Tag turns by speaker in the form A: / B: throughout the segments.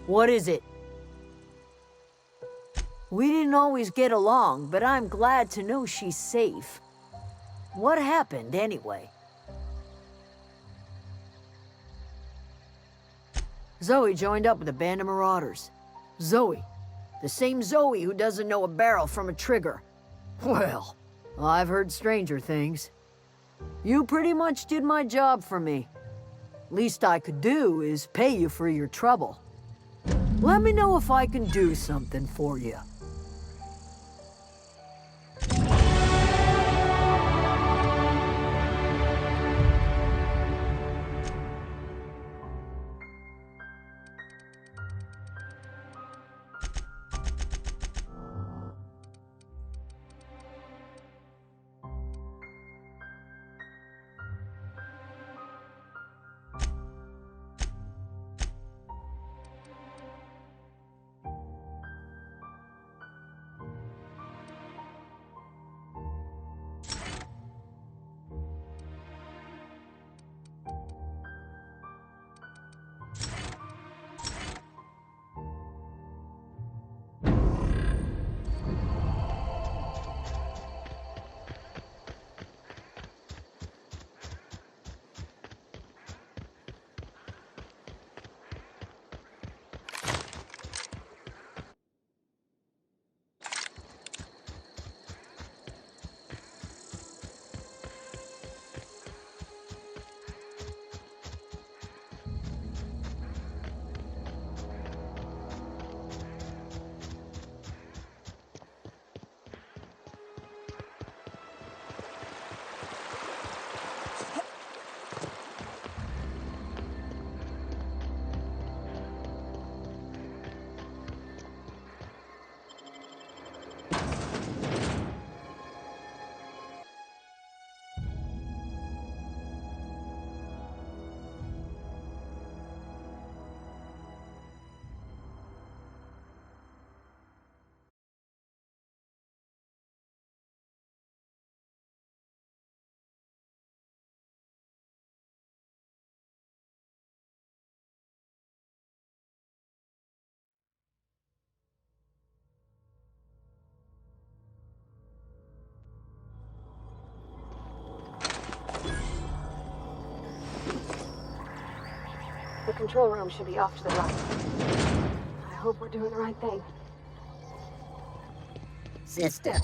A: What is it? We didn't always get along, but I'm glad to know she's safe. What happened, anyway? Zoe joined up with a band of marauders. Zoe. The same Zoe who doesn't know a barrel from a trigger. Well, I've heard stranger things. You pretty much did my job for me. Least I could do is pay you for your trouble. Let me know if I can do something for you.
B: The control room should be off to the right. I hope we're doing the right thing.
C: Sister.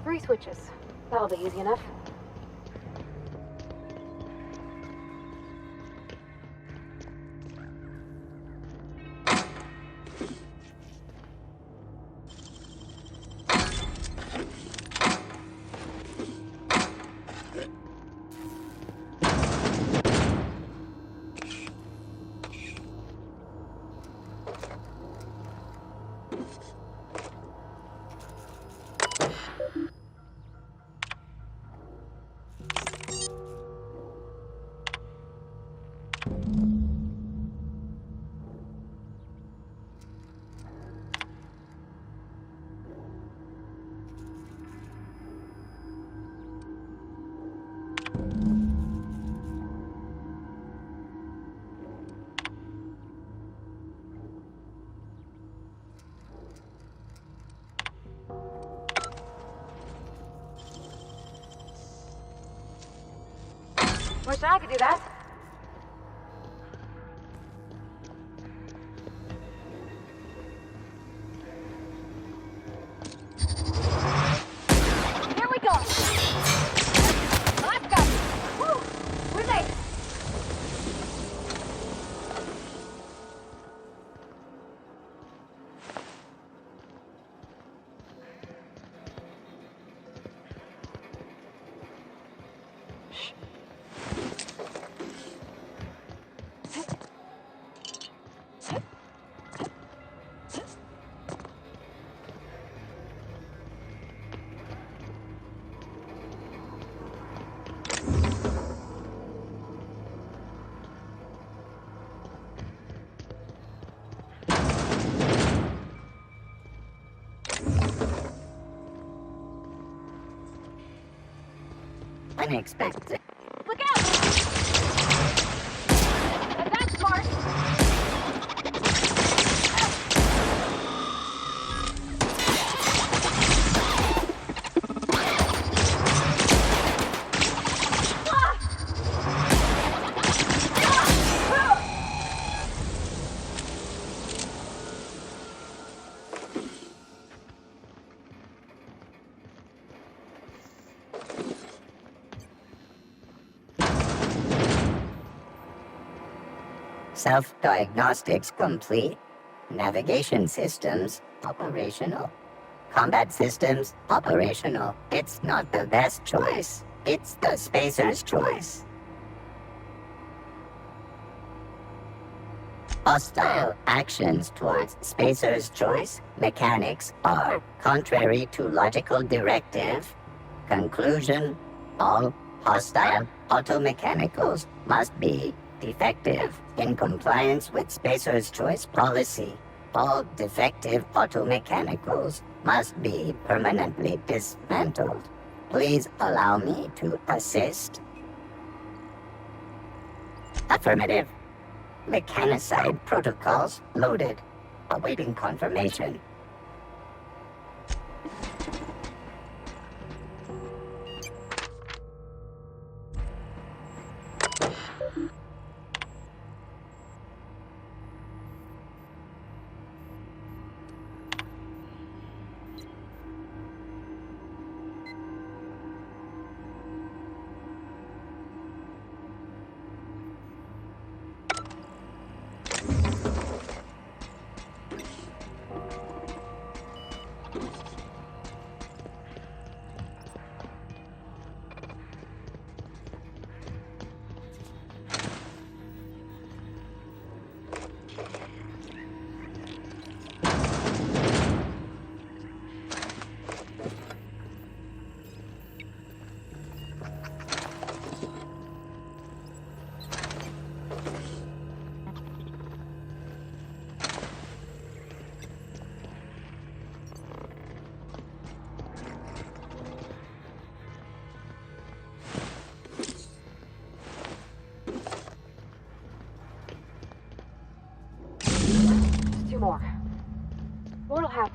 B: Three switches. That'll be easy enough. Wish I could do that. Here we go. Let's go. Woo! We're there.
C: Unexpected.
B: Look out! That's smart.
C: Self-diagnostics complete. Navigation systems operational. Combat systems operational. It's not the best choice. It's the spacer's choice. Hostile actions towards spacer's choice mechanics are contrary to logical directive. Conclusion: all hostile automechanicals must be defective in compliance with spacer's choice policy. All defective automechanicals must be permanently dismantled. Please allow me to assist. Affirmative. Mechanicide protocols loaded. Awaiting confirmation.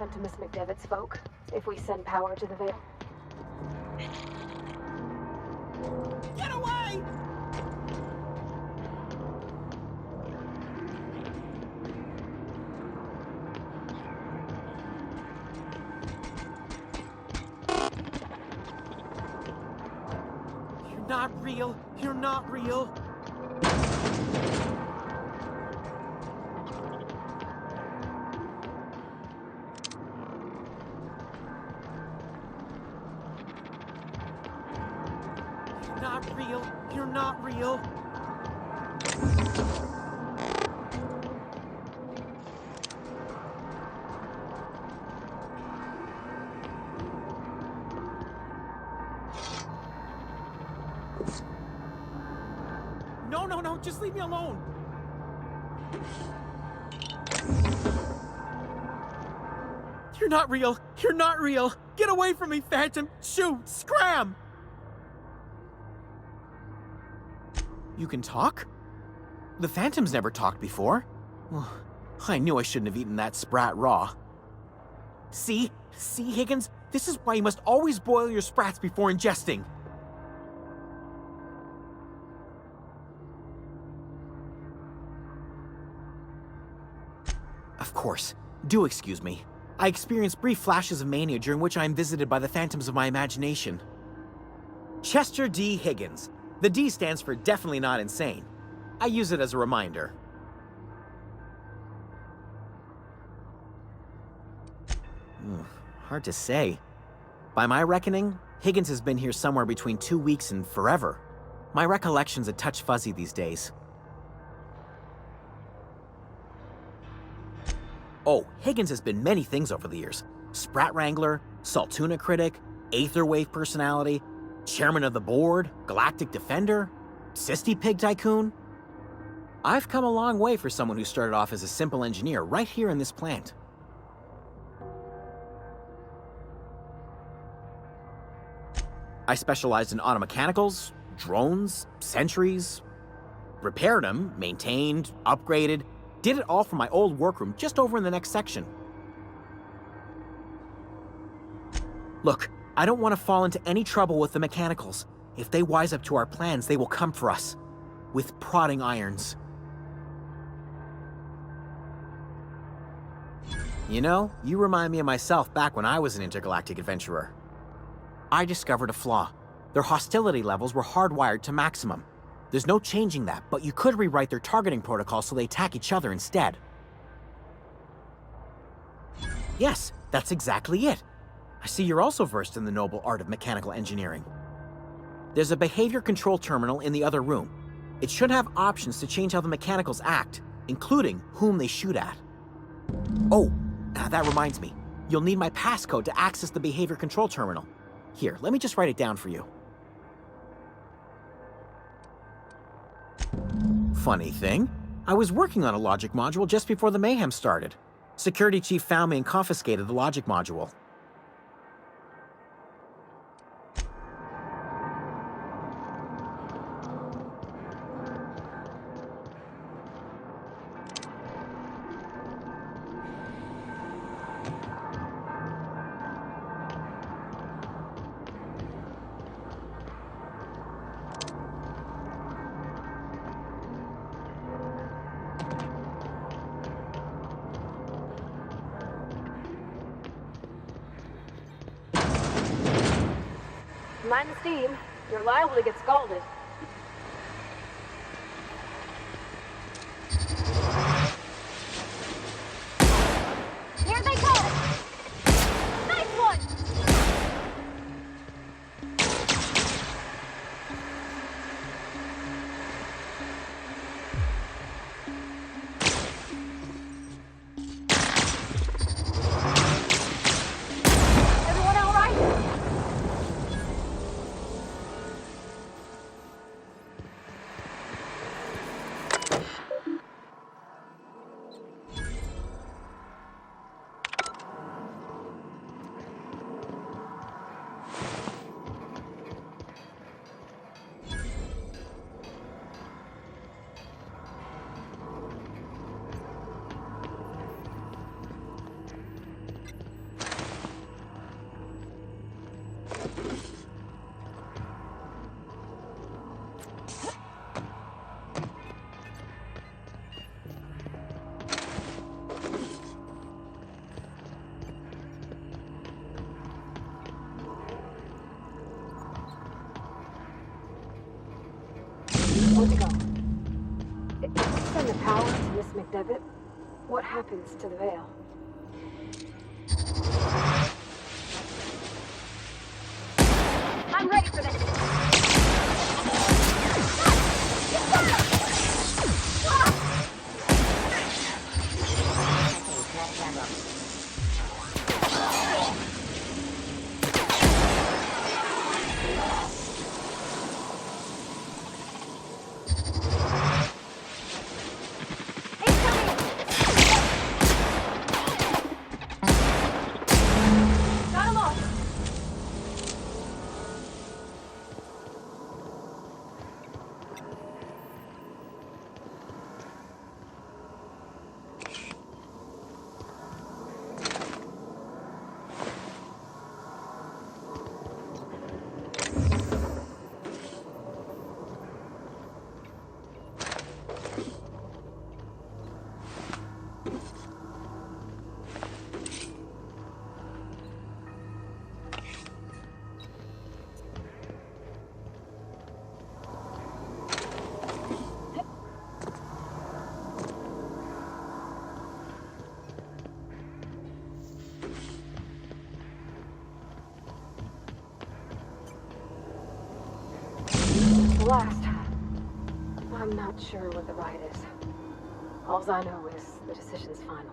B: happen to Miss McDevitt's folk if we send power to the Veil?
D: Get away! You're not real. You're not real. You're not real. You're not real. No, no, no, just leave me alone. You're not real. You're not real. Get away from me, Phantom. Shoot, scram! You can talk? The Phantom's never talked before. Well, I knew I shouldn't have eaten that sprat raw. See? See, Higgins? This is why you must always boil your sprats before ingesting. Of course. Do excuse me. I experience brief flashes of mania during which I am visited by the phantoms of my imagination. Chester D. Higgins. The D stands for definitely not insane. I use it as a reminder. Hard to say. By my reckoning, Higgins has been here somewhere between 2 weeks and forever. My recollection's a touch fuzzy these days. Oh, Higgins has been many things over the years. Sprat Wrangler, Saltuna critic, Aetherwave personality, chairman of the board, galactic defender, Sisty Pig tycoon. I've come a long way for someone who started off as a simple engineer right here in this plant. I specialized in automechanicals, drones, sentries, repaired them, maintained, upgraded, did it all from my old workroom just over in the next section. Look, I don't want to fall into any trouble with the mechanicals. If they wise up to our plans, they will come for us. With prodding irons. You know, you remind me of myself back when I was an intergalactic adventurer. I discovered a flaw. Their hostility levels were hardwired to maximum. There's no changing that, but you could rewrite their targeting protocol so they attack each other instead. Yes, that's exactly it. I see you're also versed in the noble art of mechanical engineering. There's a behavior control terminal in the other room. It should have options to change how the mechanicals act, including whom they shoot at. Oh, that reminds me. You'll need my passcode to access the behavior control terminal. Here, let me just write it down for you. Funny thing, I was working on a logic module just before the mayhem started. Security chief found me and confiscated the logic module.
B: Mind the steam. You're liable to get scalded. Here they come! Nice one! Everyone all right? Where'd you go? If we send the power to Miss McDevitt, what happens to the veil? I'm ready for this! Got him off! Last. I'm not sure what the right is. All I know is the decision's final.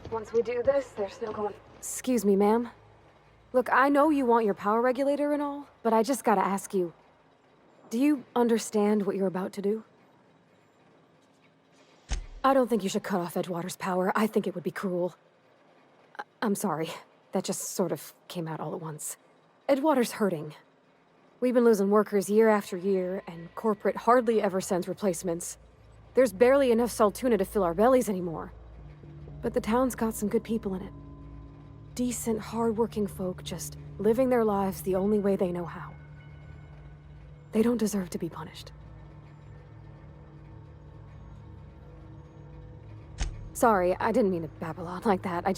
B: Once we do this, there's no going... Excuse me, ma'am. Look, I know you want your power regulator and all, but I just gotta ask you. Do you understand what you're about to do? I don't think you should cut off Edgewater's power. I think it would be cruel. I'm sorry. That just sort of came out all at once. Edgewater's hurting. We've been losing workers year after year, and corporate hardly ever sends replacements. There's barely enough Saltuna to fill our bellies anymore. But the town's got some good people in it. Decent, hard-working folk just living their lives the only way they know how. They don't deserve to be punished. Sorry, I didn't mean to babble on like that. I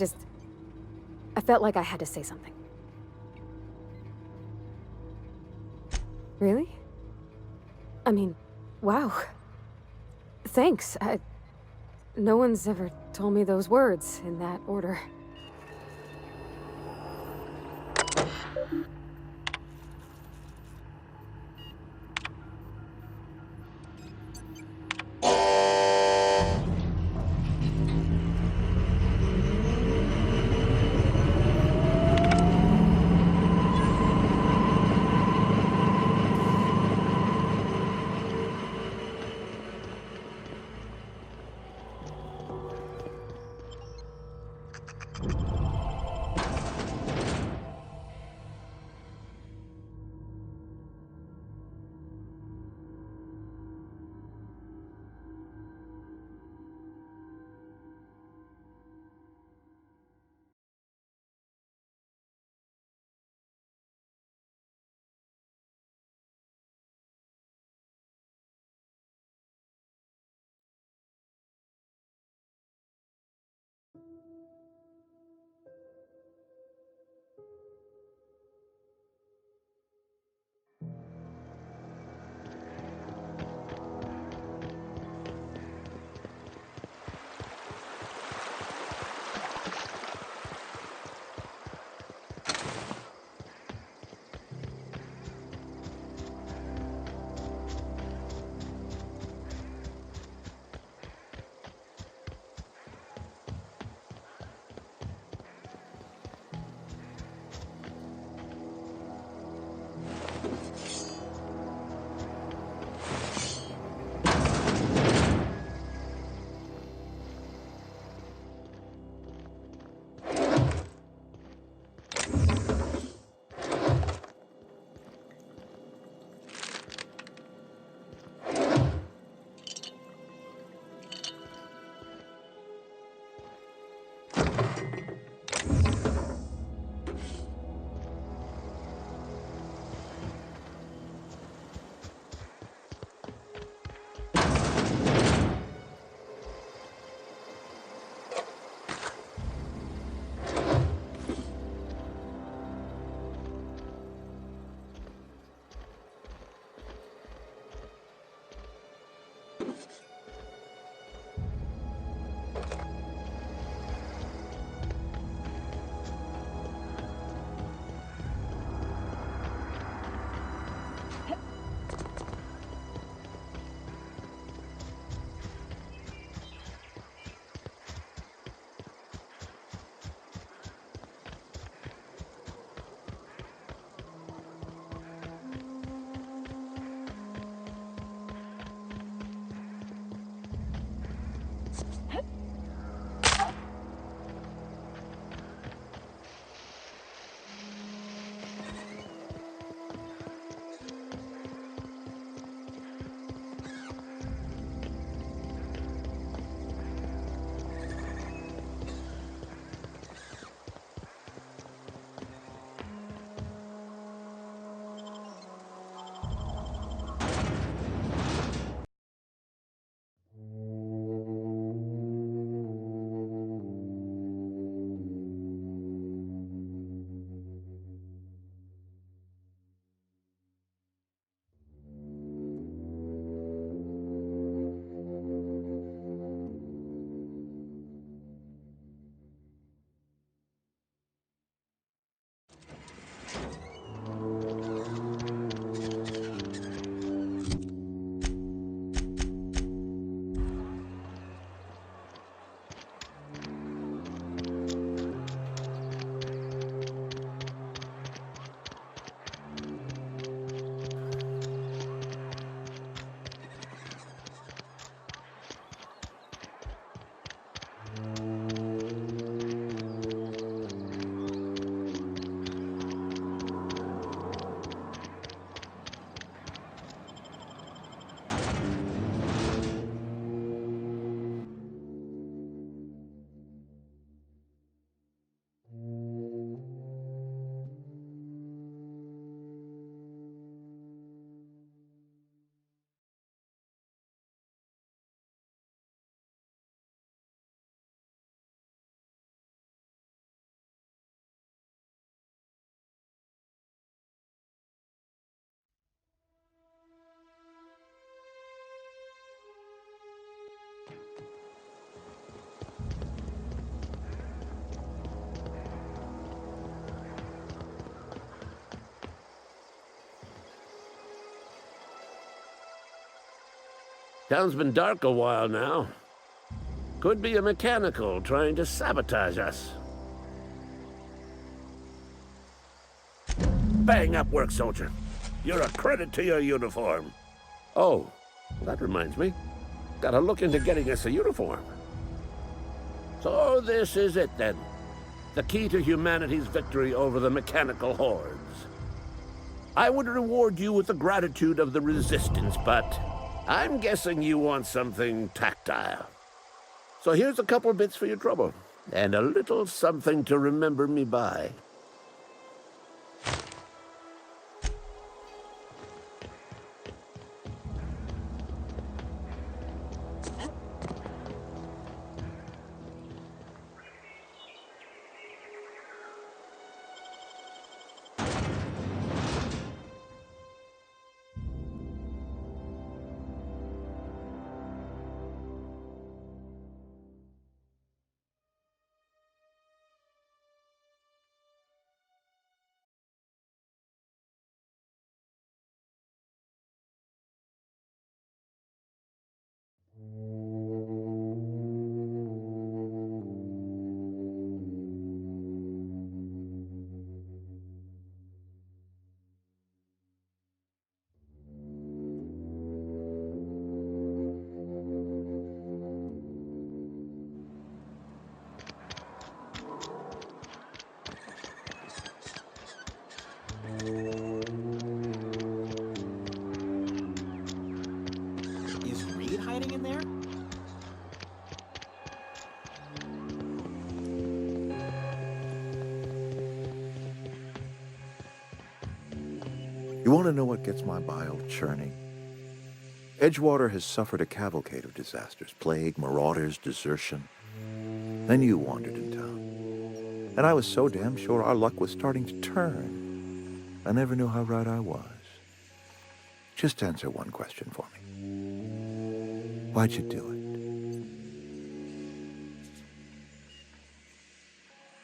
B: felt like I had to say something. Really? I mean, wow. Thanks. No one's ever told me those words in that order.
E: Town's been dark a while now. Could be a mechanical trying to sabotage us. Bang up work, soldier. You're a credit to your uniform. Oh, that reminds me. Gotta look into getting us a uniform. So this is it then. The key to humanity's victory over the mechanical hordes. I would reward you with the gratitude of the Resistance, but I'm guessing you want something tactile. So here's a couple bits for your trouble, and a little something to remember me by.
D: Is Reed hiding in there?
F: You want to know what gets my bile churning? Edgewater has suffered a cavalcade of disasters. Plague, marauders, desertion. Then you wandered in town. And I was so damn sure our luck was starting to turn. I never knew how right I was. Just answer one question for me. Why'd you do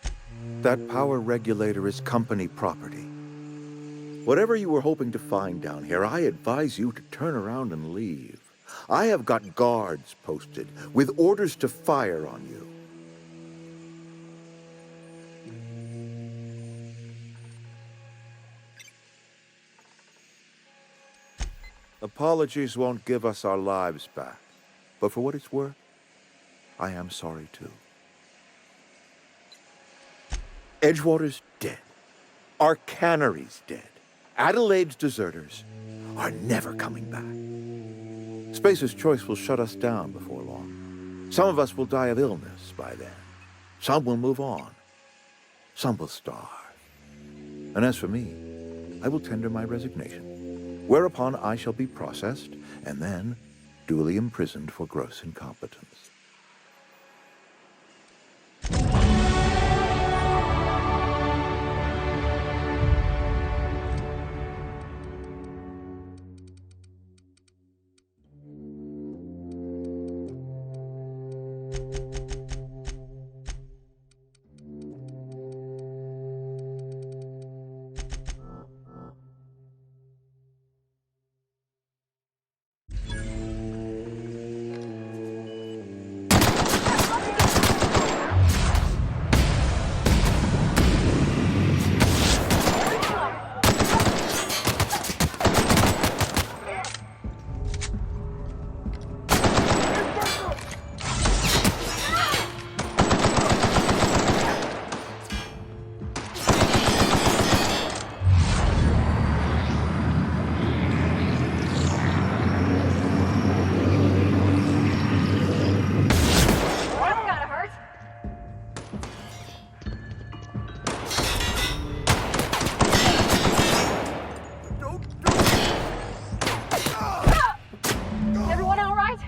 F: it? That power regulator is company property. Whatever you were hoping to find down here, I advise you to turn around and leave. I have got guards posted with orders to fire on you. Apologies won't give us our lives back, but for what it's worth, I am sorry too. Edgewater's dead. Our cannery's dead. Adelaide's deserters are never coming back. Spacer's Choice will shut us down before long. Some of us will die of illness by then. Some will move on. Some will starve. And as for me, I will tender my resignation, whereupon I shall be processed and then duly imprisoned for gross incompetence.
B: Everyone all right?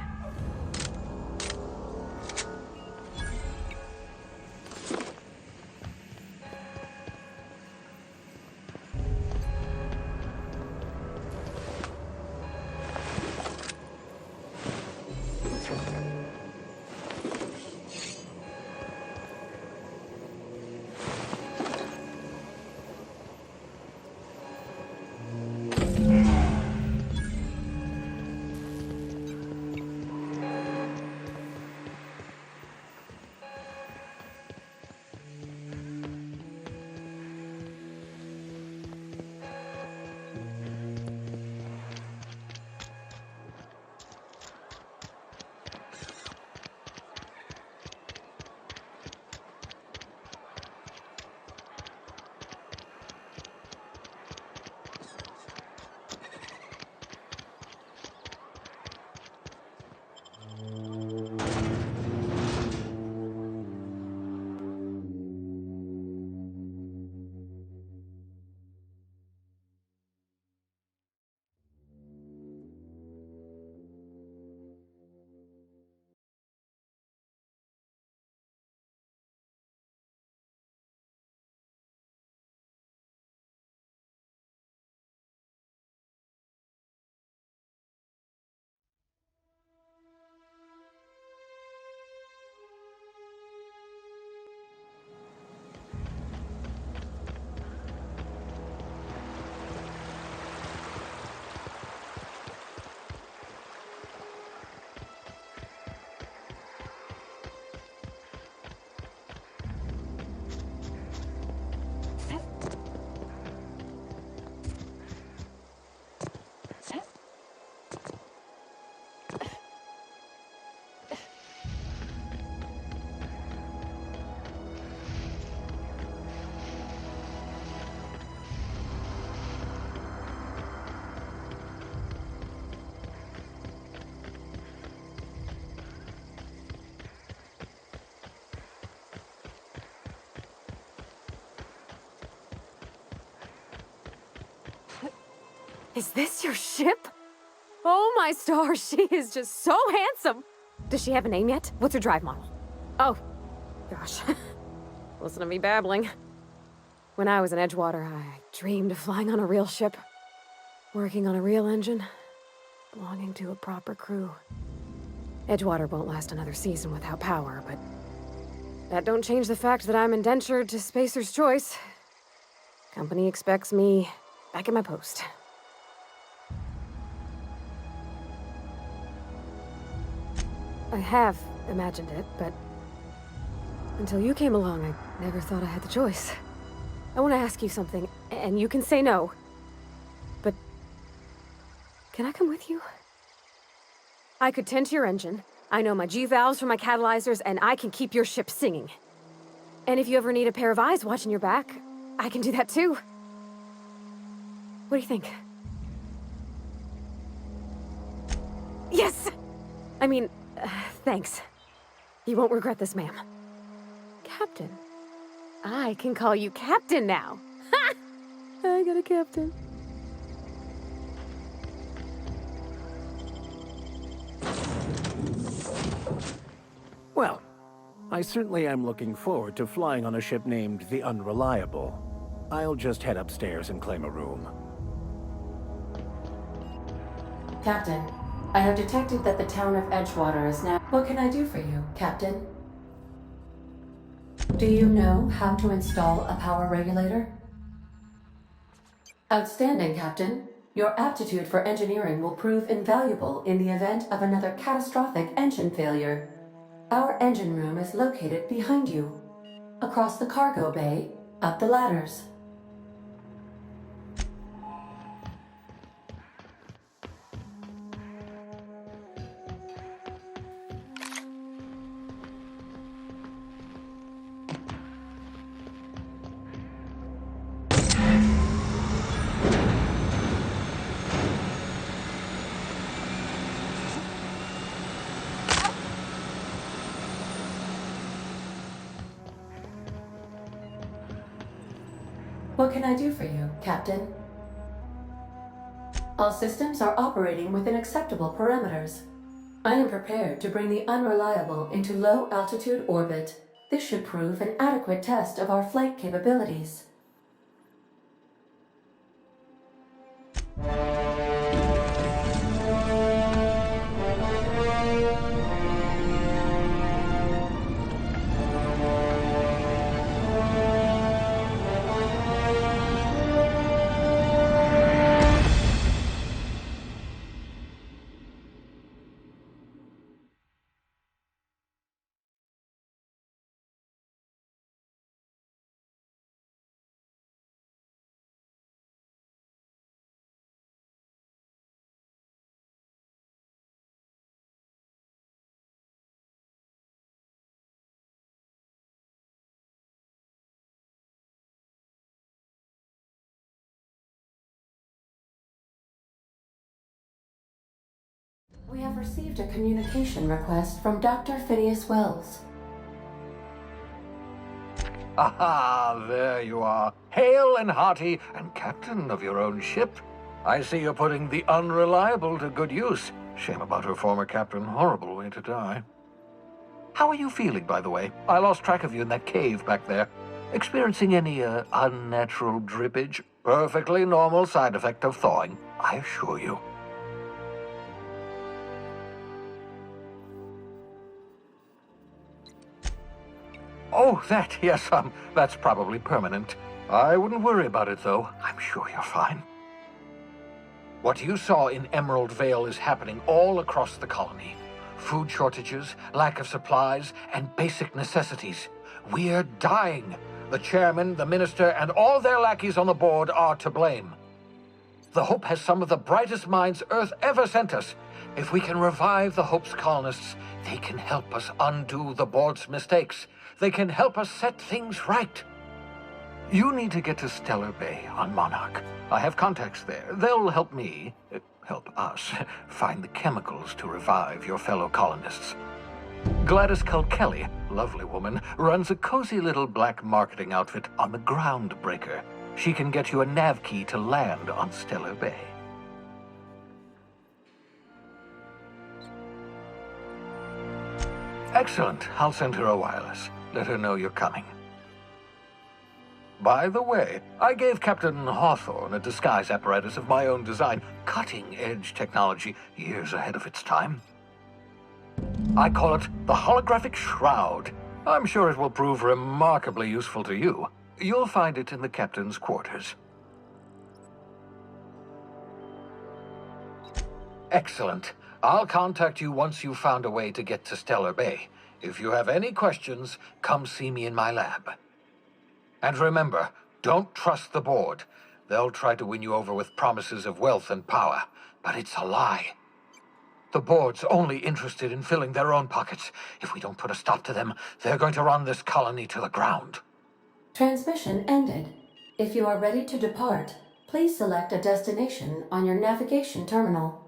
B: Is this your ship? Oh my stars, she is just so handsome! Does she have a name yet? What's her drive model? Oh, gosh. Listen to me babbling. When I was in Edgewater, I dreamed of flying on a real ship, working on a real engine, belonging to a proper crew. Edgewater won't last another season without power, but that don't change the fact that I'm indentured to Spacer's Choice. Company expects me back at my post. I have imagined it, but until you came along, I never thought I had the choice. I want to ask you something, and you can say no. But can I come with you? I could tend to your engine, I know my G-valves from my catalyzers, and I can keep your ship singing. And if you ever need a pair of eyes watching your back, I can do that too. What do you think? Yes! I mean, thanks. You won't regret this, ma'am. Captain. I can call you Captain now. Ha! I got a captain.
G: Well, I certainly am looking forward to flying on a ship named the Unreliable. I'll just head upstairs and claim a room.
H: Captain, I have detected that the town of Edgewater is now... What can I do for you, Captain? Do you know how to install a power regulator? Outstanding, Captain. Your aptitude for engineering will prove invaluable in the event of another catastrophic engine failure. Our engine room is located behind you. Across the cargo bay, up the ladders. What can I do for you, Captain? All systems are operating within acceptable parameters. I am prepared to bring the Unreliable into low-altitude orbit. This should prove an adequate test of our flight capabilities. We have received a communication request from Dr. Phineas Wells.
I: Aha, there you are. Hale and hearty, and captain of your own ship. I see you're putting the Unreliable to good use. Shame about her former captain. Horrible way to die. How are you feeling, by the way? I lost track of you in that cave back there. Experiencing any, unnatural drippage? Perfectly normal side effect of thawing, I assure you. Oh, yes, that's probably permanent. I wouldn't worry about it, though. I'm sure you're fine. What you saw in Emerald Vale is happening all across the colony. Food shortages, lack of supplies, and basic necessities. We're dying. The chairman, the minister, and all their lackeys on the board are to blame. The Hope has some of the brightest minds Earth ever sent us. If we can revive the Hope's colonists, they can help us undo the board's mistakes. They can help us set things right. You need to get to Stellar Bay on Monarch. I have contacts there. They'll help me, help us, find the chemicals to revive your fellow colonists. Gladys Kilkelly, lovely woman, runs a cozy little black marketing outfit on the Groundbreaker. She can get you a nav key to land on Stellar Bay. Excellent. I'll send her a wireless. Let her know you're coming. By the way, I gave Captain Hawthorne a disguise apparatus of my own design, cutting-edge technology, years ahead of its time. I call it the Holographic Shroud. I'm sure it will prove remarkably useful to you. You'll find it in the captain's quarters. Excellent. I'll contact you once you've found a way to get to Stellar Bay. If you have any questions, come see me in my lab. And remember, don't trust the board. They'll try to win you over with promises of wealth and power, but it's a lie. The board's only interested in filling their own pockets. If we don't put a stop to them, they're going to run this colony to the ground.
H: Transmission ended. If you are ready to depart, please select a destination on your navigation terminal.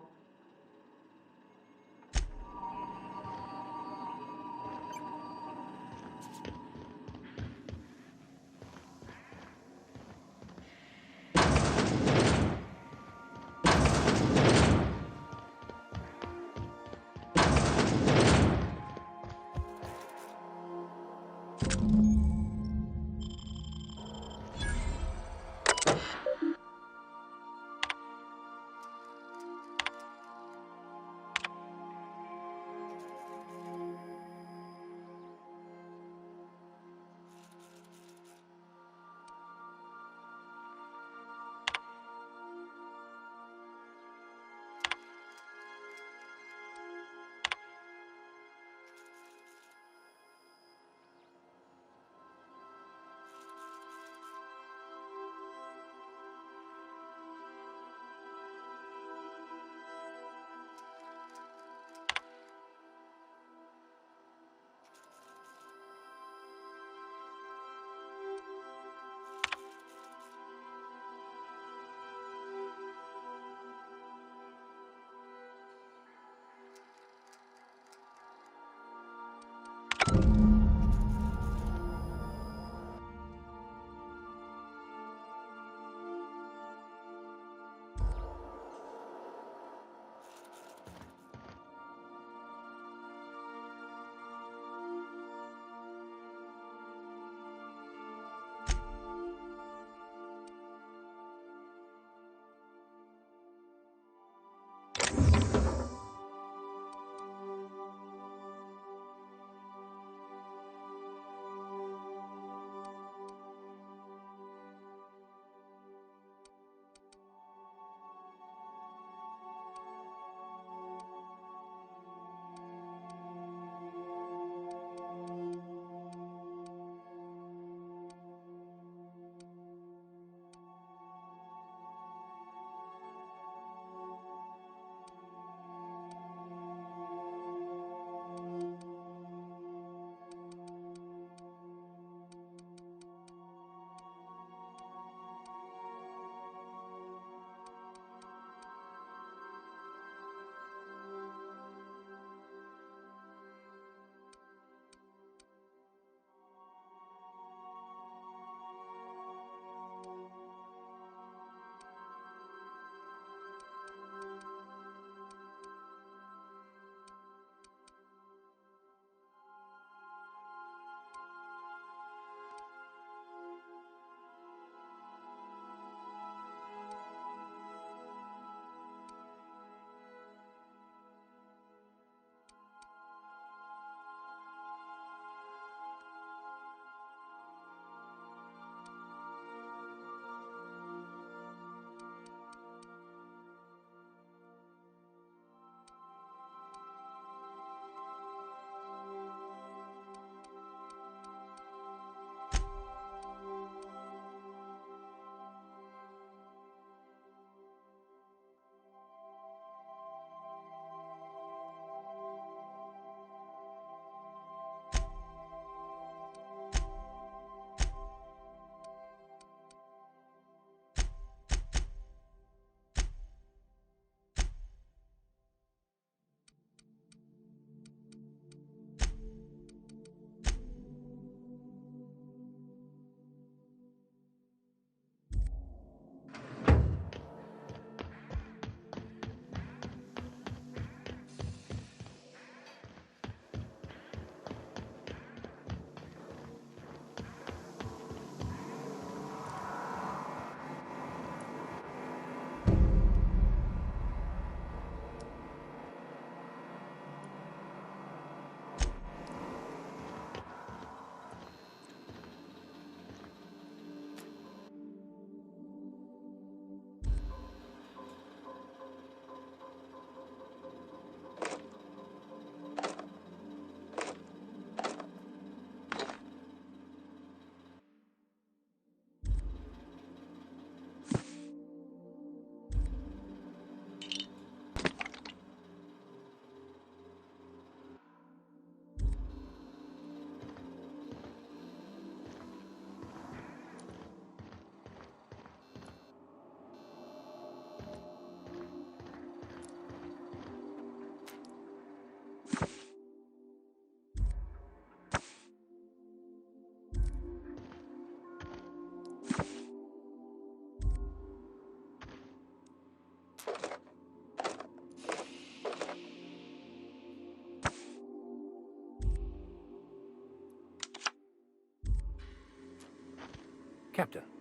G: Captain.